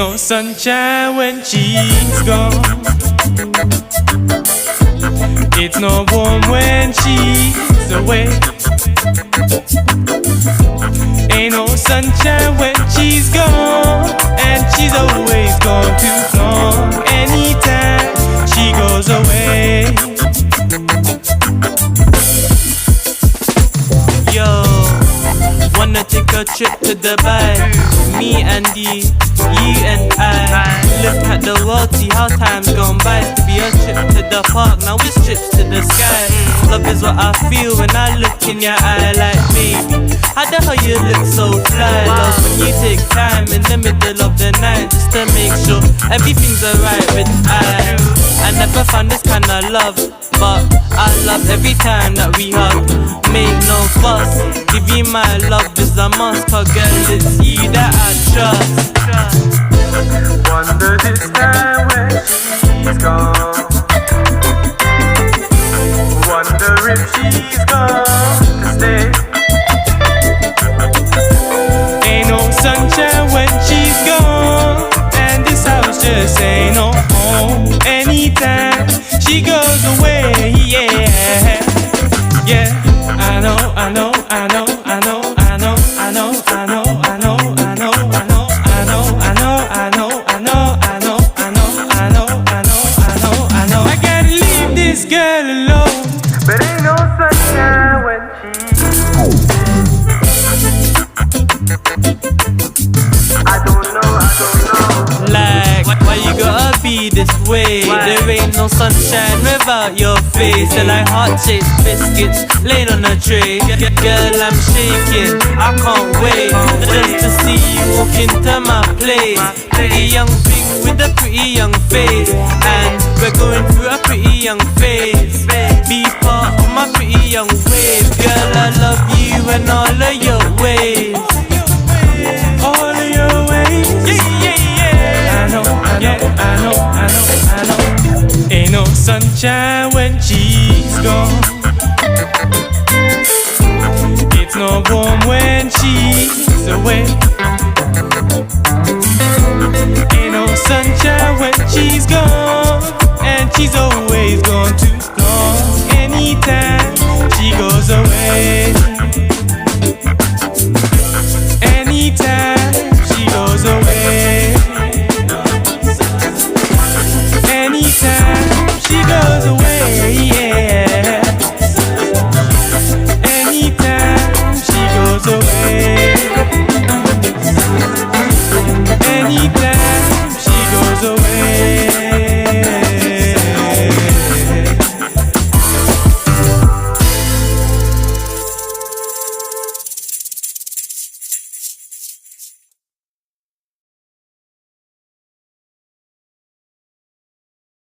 no sunshine when she's gone. It's no warm when she's away. Ain't no sunshine when she's gone, and she's always gone too long. Anytime she goes away. Yo, wanna take a trip to Dubai? Me and you and I. Look at the world, see how time's gone by. To be a trip to the park, now it's trips to the sky. Love is what I feel when I look in your eye. Like, baby, how the hell you look so fly? Love when you take time in the middle of the night, just to make sure everything's alright with I never found this kind of love, but I love every time that we hug. Make no fuss, give you my love is a must. Cause girl, it's you that I trust. Wonder this time when she's gone. Wonder if she's gone to stay. Ain't no sunshine when she's gone, and this house just ain't no home. Anytime she goes away, yeah, yeah. I know, I know, I know, I know, I know, I know, I know, I know, I know, I know, I know, I know, I know, I know, I know, I know, I know, I know, I know. I gotta leave this girl alone, but ain't no sunshine when I don't know. Like, why you gotta be this way? There ain't no sunshine without your face. They're like heart-shaped biscuits laid on a tray. Girl, I'm shaking, I can't wait just to see you walk into my place. Pretty young thing with a pretty young face, and we're going through a pretty young phase. Be part of my pretty young wave. Girl, I love you and all of your ways. All of your ways. Yeah, yeah, yeah. I know, I know, I know, I know, I know. Ain't no sunshine